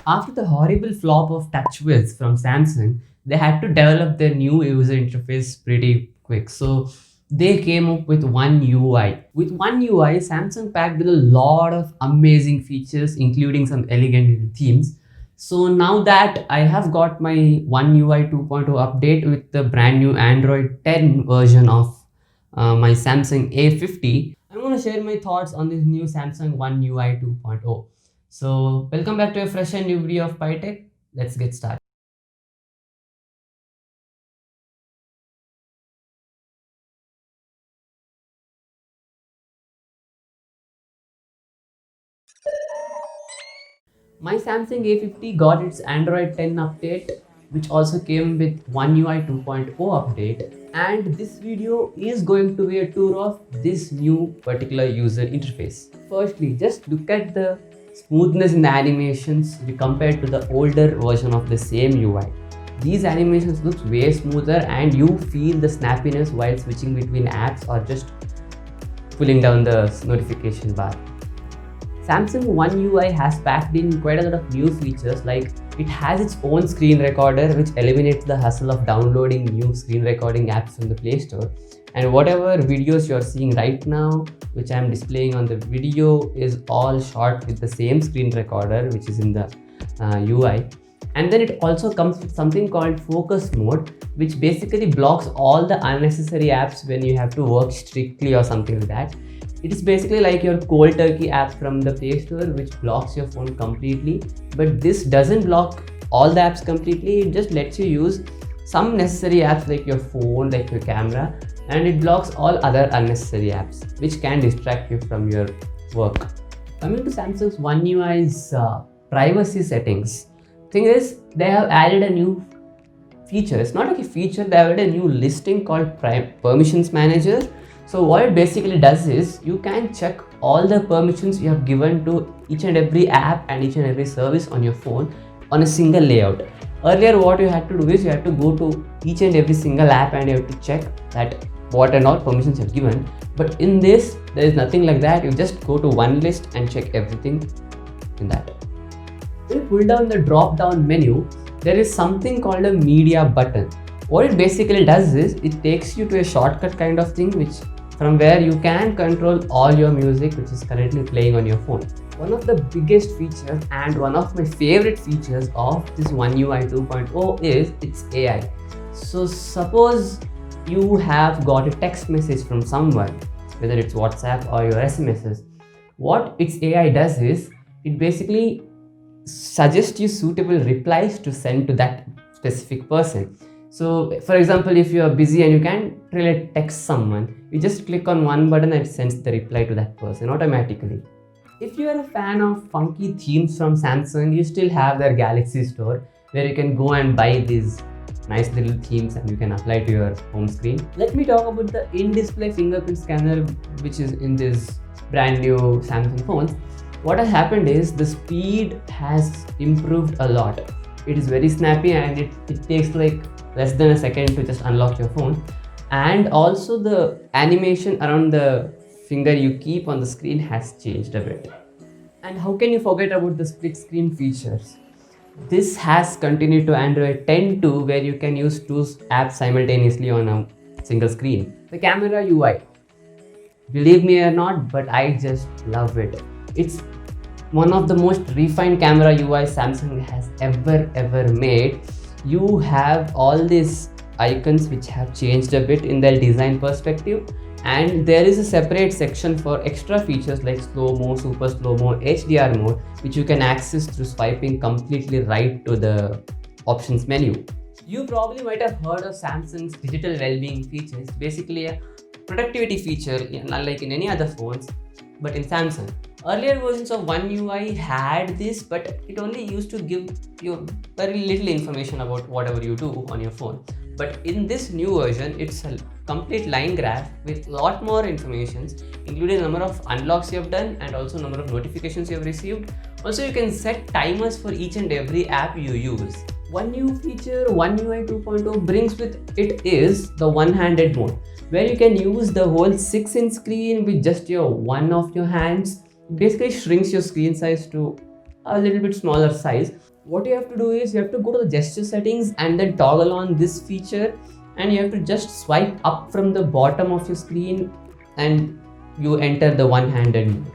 After the horrible flop of TouchWiz from Samsung, they had to develop their new user interface pretty quick. So they came up with One UI. With One UI, Samsung packed with a lot of amazing features, including some elegant themes. So now that I have got my One UI 2.0 update with the brand new Android 10 version of my Samsung A50, I'm going to share my thoughts on this new Samsung One UI 2.0. So welcome back to a fresh and new video of PyTech. Let's get started. My Samsung A50 got its Android 10 update, which also came with One UI 2.0 update. And this video is going to be a tour of this new particular user interface. Firstly, just look at the smoothness in the animations compared to the older version of the same UI. These animations look way smoother and you feel the snappiness while switching between apps or just pulling down the notification bar. Samsung One UI has packed in quite a lot of new features, like it has its own screen recorder which eliminates the hassle of downloading new screen recording apps from the Play Store. And whatever videos you're seeing right now, which I'm displaying on the video, is all shot with the same screen recorder which is in the UI. And then it also comes with something called focus mode, which basically blocks all the unnecessary apps when you have to work strictly or something like that. It is basically like your cold turkey app from the Play Store, which blocks your phone completely. But this doesn't block all the apps completely. It just lets you use some necessary apps like your phone, like your camera, and it blocks all other unnecessary apps, which can distract you from your work. Coming to Samsung's One UI's privacy settings, thing is they have added a new feature. It's not like a feature, they have added a new listing called Permissions Manager. So what it basically does is you can check all the permissions you have given to each and every app and each and every service on your phone on a single layout. Earlier what you had to do is you had to go to each and every single app and you have to check that what and all permissions you have given. But in this, there is nothing like that. You just go to one list and check everything in that. When you pull down the drop down menu, there is something called a media button. What it basically does is it takes you to a shortcut kind of thing, which from where you can control all your music which is currently playing on your phone. One of the biggest features and one of my favorite features of this One UI 2.0 is its AI. So suppose you have got a text message from someone, whether it's WhatsApp or your SMSs. What its AI does is it basically suggests you suitable replies to send to that specific person. So for example, if you are busy and you can't really text someone, you just click on one button and it sends the reply to that person automatically. If you are a fan of funky themes from Samsung, you still have their Galaxy Store where you can go and buy these nice little themes and you can apply to your home screen. Let me talk about the in-display fingerprint scanner which is in this brand new Samsung phones. What has happened is the speed has improved a lot. It is very snappy and it takes like less than a second to just unlock your phone. And also the animation around the finger you keep on the screen has changed a bit. And how can you forget about the split screen features? This has continued to Android 10 too, where you can use two apps simultaneously on a single screen. The camera UI, believe me or not, but I just love it. It's one of the most refined camera UI Samsung has ever made. You have all these icons which have changed a bit in their design perspective, and there is a separate section for extra features like slow-mo, super slow-mo, HDR mode, which you can access through swiping completely right to the options menu. You probably might have heard of Samsung's digital well-being feature. It's basically a productivity feature, unlike in any other phones, but in Samsung. Earlier versions of One UI had this, but it only used to give you very little information about whatever you do on your phone. But in this new version, it's a complete line graph with a lot more information, including the number of unlocks you have done and also number of notifications you have received. Also, you can set timers for each and every app you use. One new feature One UI 2.0 brings with it is the one-handed mode, where you can use the whole 6-inch screen with just one of your hands. It basically shrinks your screen size to a little bit smaller size. What you have to do is you have to go to the gesture settings and then toggle on this feature, and you have to just swipe up from the bottom of your screen and you enter the one-handed mode.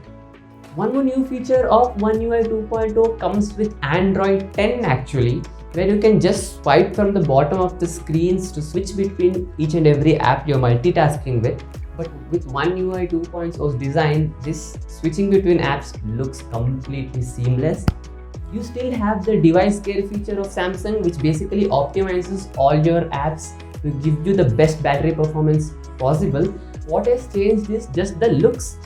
One more new feature of One UI 2.0 comes with Android 10 actually, where you can just swipe from the bottom of the screens to switch between each and every app you're multitasking with. But with One UI 2.0's design, this switching between apps looks completely seamless. You still have the device care feature of Samsung, which basically optimizes all your apps to give you the best battery performance possible. What has changed is just the looks.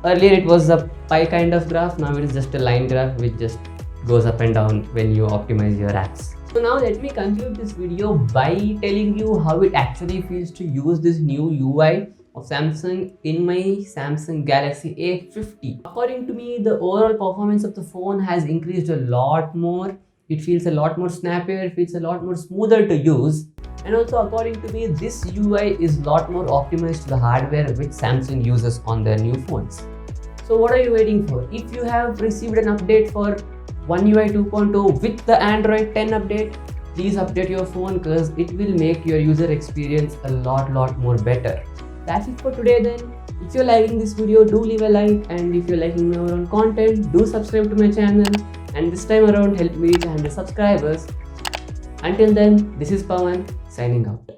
Earlier it was a pie kind of graph, now it is just a line graph which just goes up and down when you optimize your apps. So now let me conclude this video by telling you how it actually feels to use this new UI of Samsung in my Samsung Galaxy A50. According to me, the overall performance of the phone has increased a lot more. It feels a lot more snappier, it feels a lot more smoother to use. And also according to me, this UI is a lot more optimized to the hardware which Samsung uses on their new phones. So what are you waiting for? If you have received an update for One UI 2.0 with the Android 10 update, please update your phone because it will make your user experience a lot more better. That's it for today then. If you're liking this video, do leave a like, and if you're liking my own content, do subscribe to my channel, and this time around help me reach 100 subscribers. Until then, this is Pawan signing out.